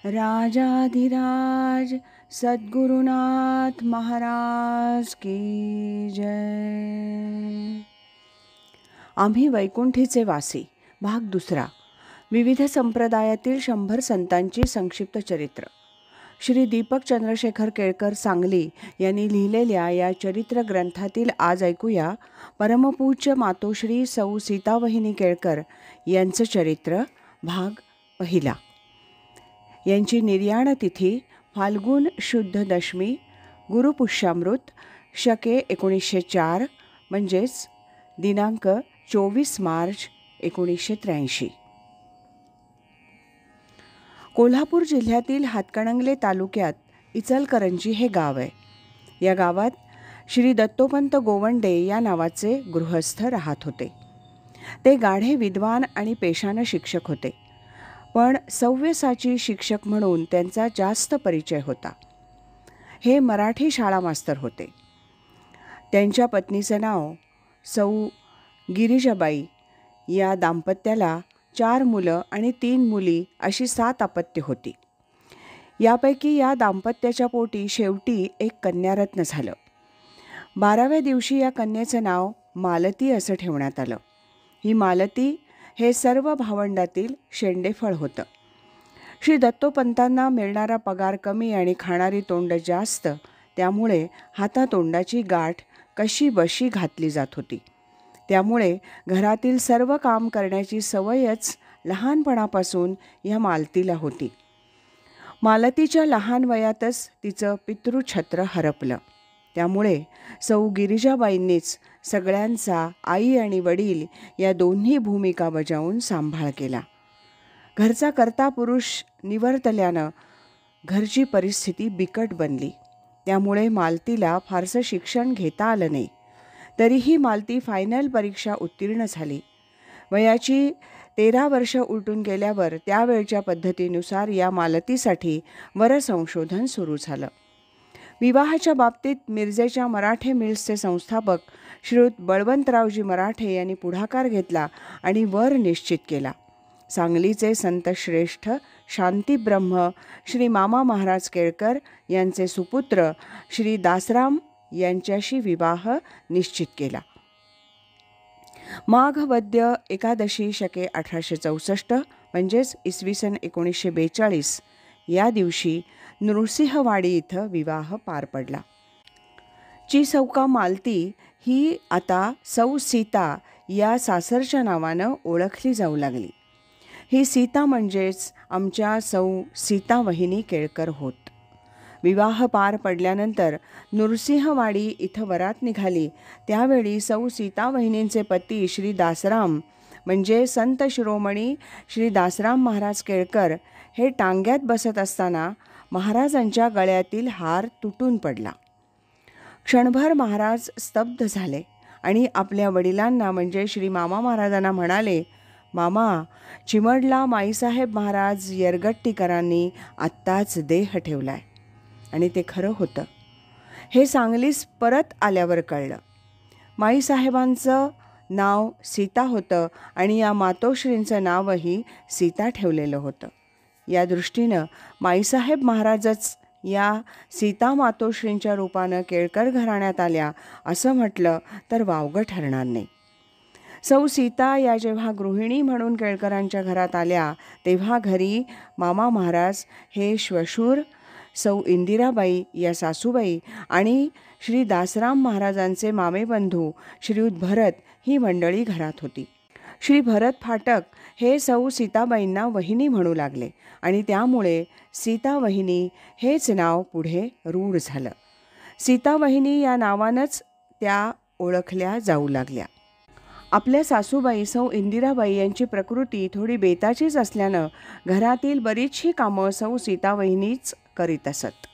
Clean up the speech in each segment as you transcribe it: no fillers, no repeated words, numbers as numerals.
राजाधिराज सद्गुरुनाथ महाराज की जय. आम्ही वैकुंठीचे वासी भाग दुसरा. विविध संप्रदायातील 100 संतांची संक्षिप्त चरित्र. श्री दीपक चंद्रशेखर केळकर सांगली यांनी लिहिलेल्या या चरित्र ग्रंथातील आज ऐकूया परमपूज्य मातोश्री सौ सीतावहिनी केळकर यांचं चरित्र भाग पहिला. यांची निर्याण तिथी फाल्गुन शुद्ध दशमी गुरुपुष्यामृत शके 1904 म्हणजेच दिनांक 24 मार्च 1983. कोल्हापूर जिल्ह्यातील हातकणंगले तालुक्यात इचलकरंजी हे गाव आहे. या गावात श्री दत्तोपंत गोवंडे या नावाचे गृहस्थ राहत होते. ते गाढे विद्वान आणि पेशानं शिक्षक होते, पण सव्यसाची शिक्षक म्हणून त्यांचा जास्त परिचय होता. हे मराठी शाळा मास्तर होते. त्यांच्या पत्नीचं नाव सौ गिरिजाबाई. या दाम्पत्याला 4 मुलं आणि 3 मुली अशी 7 अपत्य होती. यापैकी या दाम्पत्याच्या पोटी शेवटी एक कन्यारत्न झालं. 12व्या दिवशी या कन्येचं नाव मालती असं ठेवण्यात आलं. ही मालती हे सर्व भावंडातील शेंडेफळ होतं. श्री दत्तोपंतांना मिळणारा पगार कमी आणि खाणारी तोंड जास्त, त्यामुळे हातातोंडाची गाठ कशी बशी घातली जात होती. त्यामुळे घरातील सर्व काम करण्याची सवयच लहानपणापासून या मालतीला होती. मालतीच्या लहान वयातच तिचं पितृछत्र हरपलं. त्यामुळे सौ गिरिजाबाईंनीच सगळ्यांचा आई आणि वडील या दोन्ही भूमिका बजावून सांभाळ केला. घरचा कर्ता पुरुष निवर्तल्यानं घरची परिस्थिती बिकट बनली. त्यामुळे मालतीला फारसं शिक्षण घेता आलं नाही. तरीही मालती फायनल परीक्षा उत्तीर्ण झाली. वयाची 13 वर्ष उलटून गेल्यावर त्यावेळच्या पद्धतीनुसार या मालतीसाठी वरसंशोधन सुरू झालं. विवाहाच्या बाबतीत मिरजेच्या मराठे मिल्सचे संस्थापक श्रीयुत बळवंतरावजी मराठे यांनी पुढाकार घेतला आणि वर निश्चित केला. सांगलीचे संतश्रेष्ठ शांतीब्रह्म श्री मामा महाराज केळकर यांचे सुपुत्र श्री दासराम यांच्याशी विवाह निश्चित केला. माघ वद्य एकादशी शके 1864 म्हणजेच इसवी सन 1942 या दिवशी नृसिंहवाडी इथं विवाह पार पडला. चीसौका मालती ही आता सौ सीता या सासरच्या नावानं ओळखली जाऊ लागली. ही सीता म्हणजेच आमच्या सौ सीतावहिनी केळकर होत. विवाह पार पडल्यानंतर नृसिंहवाडी इथं वरात निघाली. त्यावेळी सौ सीतावहिनींचे पती श्री दासराम म्हणजे संत शिरोमणी श्री दासराम महाराज केळकर हे टांग्यात बसत असताना महाराजांच्या गळ्यातील हार तुटून पडला. क्षणभर महाराज स्तब्ध झाले आणि आपल्या वडिलांना म्हणजे श्री मामा महाराजांना म्हणाले, मामा, चिमडला माईसाहेब महाराज यरगट्टीकरांनी आत्ताच देह ठेवलाय. आणि ते खरं होतं. हे सांगलीस परत आल्यावर कळलं. माईसाहेबांचं नाव सीता होतं आणि या मातोश्रींचं नावही सीता ठेवलेलं होतं. या दृष्टीनं माईसाहेब महाराजच या सीता मातोश्रींच्या रूपानं केळकर घराण्यात आल्या असं म्हटलं तर वावगं ठरणार नाही. सौ सीता या जेव्हा गृहिणी म्हणून केळकरांच्या घरात आल्या तेव्हा घरी मामा महाराज हे श्वशूर, सौ इंदिराबाई या सासूबाई आणि श्री दासराम महाराजांचे मामेबंधू श्रीयुत भरत ही मंडळी घरात होती. श्री भरत फाटक हे सौ सीताबाईंना वहिनी म्हणू लागले आणि त्यामुळे सीतावहिनी हेच नाव पुढे रूढ झालं. सीतावहिनी या नावानंच त्या ओळखल्या जाऊ लागल्या. आपल्या सासूबाई सौ इंदिराबाई यांची प्रकृती थोडी बेताचीच असल्यानं घरातील बरीचशी कामं सौ सीतावहिनीच करीत असत.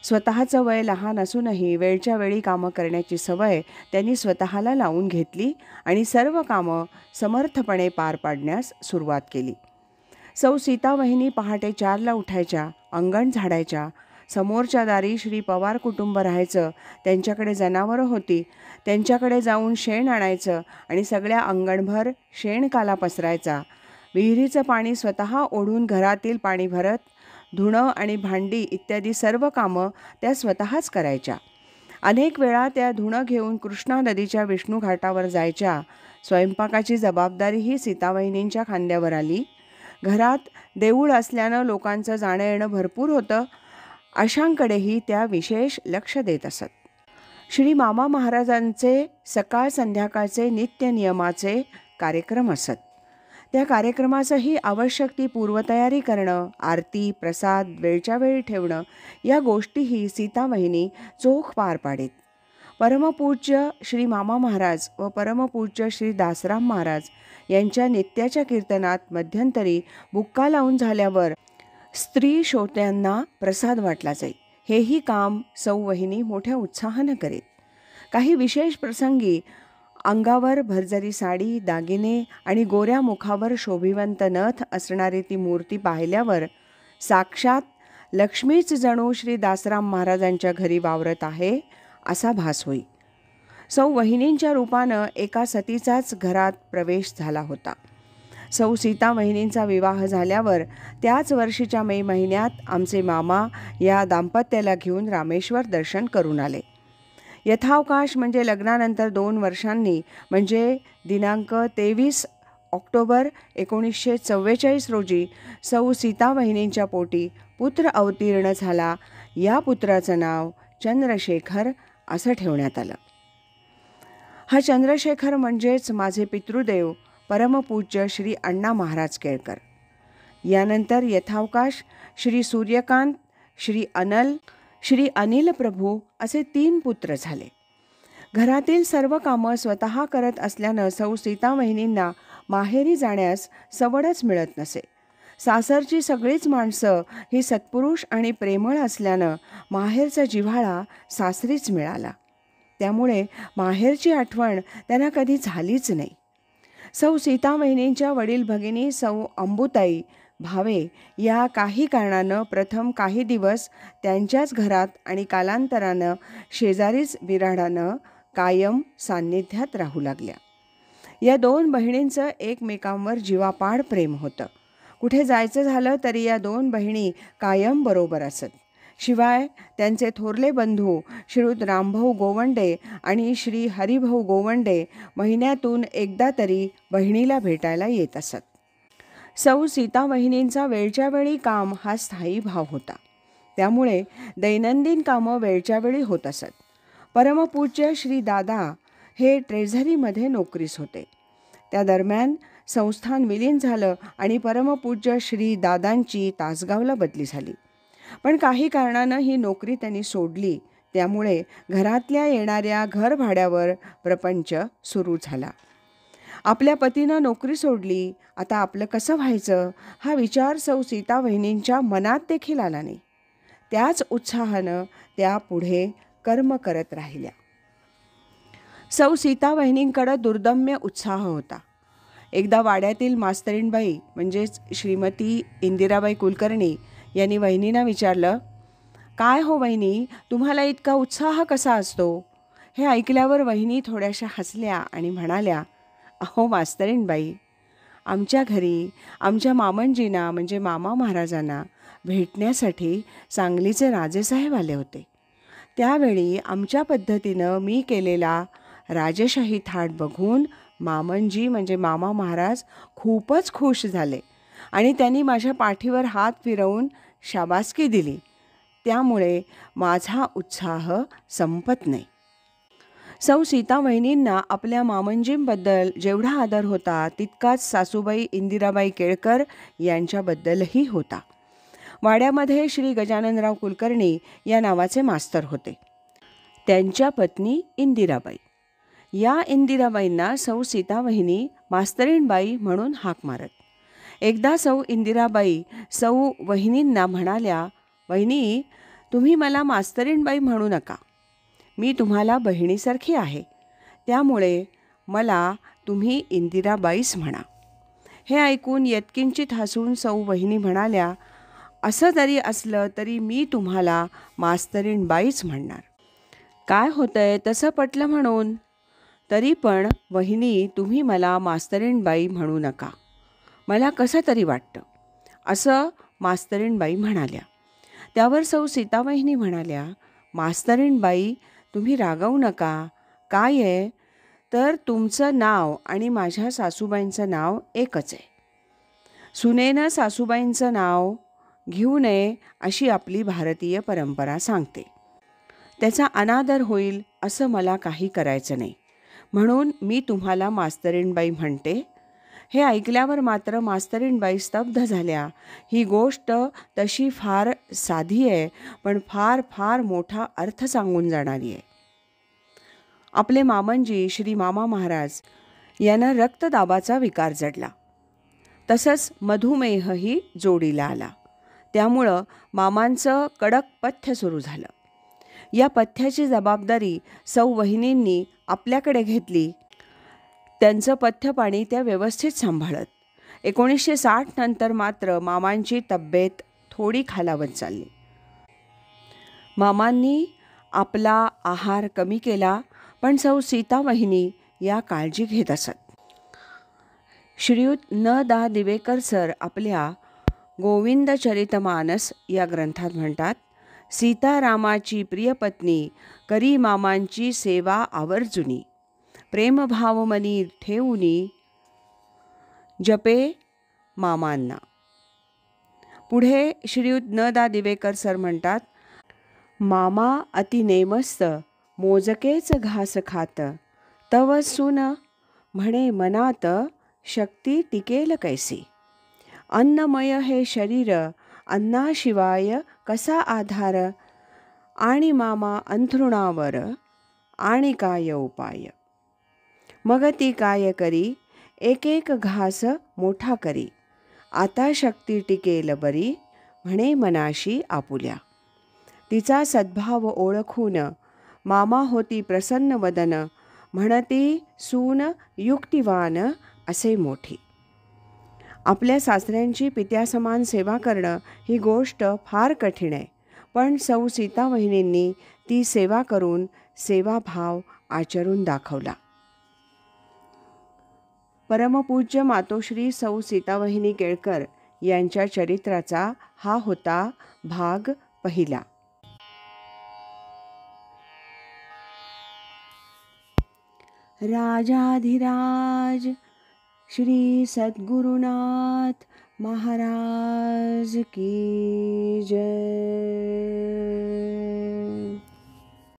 स्वतःचं वय लहान असूनही वेळच्या वेळी कामं करण्याची सवय त्यांनी स्वतःला लावून घेतली आणि सर्व कामं समर्थपणे पार पाडण्यास सुरुवात केली. सौ सीतावहिनी पहाटे 4ला उठायच्या, अंगण झाडायच्या. समोरच्या दारी श्री पवार कुटुंब राहायचं. त्यांच्याकडे जनावरं होती. त्यांच्याकडे जाऊन शेण आणायचं आणि सगळ्या अंगणभर शेणकाला पसरायचा. विहिरीचं पाणी स्वतः ओढून घरातील पाणी भरत धुणं आणि भांडी इत्यादी सर्व कामं त्या स्वतःच करायच्या. अनेक वेळा त्या धुणं घेऊन कृष्णा नदीच्या विष्णू घाटावर जायच्या. स्वयंपाकाची जबाबदारीही सीतावहिनींच्या खांद्यावर आली. घरात देऊळ असल्यानं लोकांचं जाणं येणं भरपूर होतं. अशांकडेही त्या विशेष लक्ष देत असत. श्री मामा महाराजांचे सकाळ संध्याकाळचे नित्य नियमाचे कार्यक्रम असत. त्या कार्यक्रमाचंही आवश्यक ती पूर्वतयारी करणं, आरती प्रसाद वेळच्या वेळी ठेवणं या गोष्टीही सीतावहिनी चोख पार पाडीत. परमपूज्य श्री मामा महाराज व परमपूज्य श्री दासराम महाराज यांच्या नित्याच्या कीर्तनात मध्यंतरी बुक्का लावून झाल्यावर स्त्री श्रोत्यांना प्रसाद वाटला जाई. हेही काम सौवहिनी मोठ्या उत्साहानं करीत. काही विशेष प्रसंगी अंगावर भरजरी साडी, दागिने आणि गोऱ्या मुखावर शोभिवंत नथ असणारी ती मूर्ती पाहिल्यावर साक्षात लक्ष्मीच जणू श्री दासराम महाराजांच्या घरी वावरत आहे असा भास होई. सौवहिनींच्या रूपानं एका सतीचाच घरात प्रवेश झाला होता. सौ सीतावहिनींचा विवाह झाल्यावर त्याच वर्षीच्या मे महिन्यात आमचे मामा या दाम्पत्याला घेऊन रामेश्वर दर्शन करून आले. यथावकाश म्हणजे लग्नानंतर 2 वर्षांनी म्हणजे दिनांक 23 ऑक्टोबर 1944 रोजी सौ सीतावहिनींच्या पोटी पुत्र अवतीर्ण झाला. या पुत्राचं नाव चंद्रशेखर असं ठेवण्यात आलं. हा चंद्रशेखर म्हणजेच माझे पितृदेव परमपूज्य श्री अण्णा महाराज केळकर. यानंतर यथावकाश श्री सूर्यकांत, श्री अनिल प्रभू असे 3 पुत्र झाले. घरातील सर्व कामं स्वतः करत असल्यानं सौ सीतावहिनींना माहेरी जाण्यास सवडच मिळत नसे. सासरची सगळीच माणसं ही सत्पुरुष आणि प्रेमळ असल्यानं माहेरचा जिव्हाळा सासरीच मिळाला. त्यामुळे माहेरची आठवण त्यांना कधी झालीच नाही. सौ सीतावहिनींच्या वडील भगिनी सौ अंबुताई भावे या काही कारणानं प्रथम काही दिवस त्यांच्याच घरात आणि कालांतरानं शेजारीच बिऱ्हाडानं कायम सान्निध्यात राहू लागल्या. या 2 बहिणींचं एकमेकांवर जीवापाड प्रेम होतं. कुठे जायचं झालं तरी या 2 बहिणी कायम बरोबर असत. शिवाय त्यांचे थोरले बंधू श्रीयुत रामभाऊ गोवंडे आणि श्री हरिभाऊ गोवंडे महिन्यातून एकदा तरी बहिणीला भेटायला येत असत. सौ सीतावहिनींचा वेळच्या वेळी काम हा स्थायी भाव होता. त्यामुळे दैनंदिन कामं वेळच्या वेळी होत असत. परमपूज्य श्री दादा हे ट्रेझरीमध्ये नोकरीस होते. त्या दरम्यान संस्थान विलीन झालं आणि परमपूज्य श्री दादांची तासगावला बदली झाली. पण काही कारणानं ही नोकरी त्यांनी सोडली. त्यामुळे घरातल्या येणाऱ्या घर भाड्यावर प्रपंच सुरू झाला. आपल्या पतीनं नोकरी सोडली, आता आपलं कसं व्हायचं हा विचार सौ सीतावहिनींच्या मनात देखील आला नाही. त्याच उत्साहानं त्या पुढे कर्म करत राहिल्या. सौ सीतावहिनींकडं दुर्दम्य उत्साह होता. एकदा वाड्यातील मास्तरीणबाई म्हणजेच श्रीमती इंदिराबाई कुलकर्णी यांनी वहिनींना विचारलं, काय हो वहिनी, तुम्हाला इतका उत्साह कसा असतो? हे ऐकल्यावर वहिनी थोड्याशा हसल्या आणि म्हणाल्या, अहो मास्तरीणबाई, आमच्या घरी आमच्या मामंजींना म्हणजे मामा महाराजांना भेटण्यासाठी सांगलीचे राजेसाहेब आले होते. त्यावेळी आमच्या पद्धतीनं मी केलेला राजेशाही थाट बघून मामंजी म्हणजे मामा महाराज खूपच खुश झाले आणि त्यांनी माझ्या पाठीवर हात फिरवून शाबासकी दिली. त्यामुळे माझा उत्साह संपत नाही. सौ सीतावहिनींना आपल्या मामंजींबद्दल जेवढा आदर होता तितकाच सासूबाई इंदिराबाई केळकर यांच्याबद्दलही होता. वाड्यामध्ये श्री गजाननराव कुलकर्णी या नावाचे मास्तर होते. त्यांच्या पत्नी इंदिराबाई. या इंदिराबाईंना सौ सीतावहिनी मास्तरीणबाई म्हणून हाक मारत. एकदा सौ इंदिराबाई सौ वहिनींना म्हणाल्या, वहिनी, तुम्ही मला मास्तरीणबाई म्हणू नका. मी तुम्हाला बहिणीसारखी आहे. त्यामुळे मला तुम्ही इंदिराबाईच म्हणा. हे ऐकून यत्किंचित हसून सौ वहिनी म्हणाल्या, असं जरी असलं तरी मी तुम्हाला मास्तरीणबाईच म्हणणार. काय होतंय तसं पटलं म्हणून. तरी पण वहिनी, तुम्ही मला मास्तरीणबाई म्हणू नका. मला कसं तरी वाटतं. असं मास्तरीणबाई म्हणाल्या. त्यावर सौ सीतावहिनी म्हणाल्या, मास्तरीणबाई, तुम्ही रागावू नका. काय आहे तर तुमचं नाव आणि माझ्या सासूबाईंचं नाव एकच आहे. सुनेनं सासूबाईंचं नाव घेऊ नये अशी आपली भारतीय परंपरा सांगते. त्याचा अनादर होईल असं मला काही करायचं नाही, म्हणून मी तुम्हाला मास्तरीणबाई म्हणते. हे ऐकल्यावर मात्र मास्तरीणबाई स्तब्ध झाल्या. ही गोष्ट तशी फार साधी आहे, पण फार फार मोठा अर्थ सांगून जाणारी आहे. आपले मामंजी श्री मामा महाराज यांना रक्तदाबाचा विकार जडला. तसंच मधुमेहही जोडीला आला. त्यामुळं मामांचं कडक पथ्य सुरू झालं. या पथ्याची जबाबदारी सौ वहिनींनी आपल्याकडे घेतली. त्यांचं पथ्यपाणी त्या व्यवस्थित सांभाळत. 1960 नंतर मात्र मामांची तब्येत थोडी खालावत चालली. मामांनी आपला आहार कमी केला, पण सौ सीतावहिनी या काळजी घेत असत. श्रीयुत न. दा. दिवेकर सर आपल्या गोविंदचरितमानस या ग्रंथात म्हणतात, सीतारामाची प्रियपत्नी करी मामांची सेवा आवर्जुनी, प्रेमभाव मनी ठेवूनी जपे मामांना. पुढे श्रीयुत न. दा. दिवेकर सर म्हणतात, मामा अति नेमस्त मोजकेच घास खात, तव सून म्हणे मनात शक्ती टिकेल कैसी. अन्नमय हे शरीर, अन्नाशिवाय कसा आधार, आणि मामा अंथरुणावर आणि काय उपाय. मग ती काय करी, एक एक घास मोठा करी, आता शक्ती टिकेल बरी, म्हणे मनाशी आपुल्या. तिचा सद्भाव ओळखून मामा होती प्रसन्न वदन, म्हणती सून युक्तिवान असे मोठी. आपल्या सासऱ्यांची पित्यासमान सेवा करणं ही गोष्ट फार कठीण आहे, पण सौ सीतावहिनींनी ती सेवा करून सेवाभाव आचरून दाखवला. परमपूज्य मातोश्री सौ सीतावहिनी केळकर यांच्या चरित्राचा हा होता भाग पहिला. राजाधिराज श्री सद्गुरुनाथ महाराज की जय.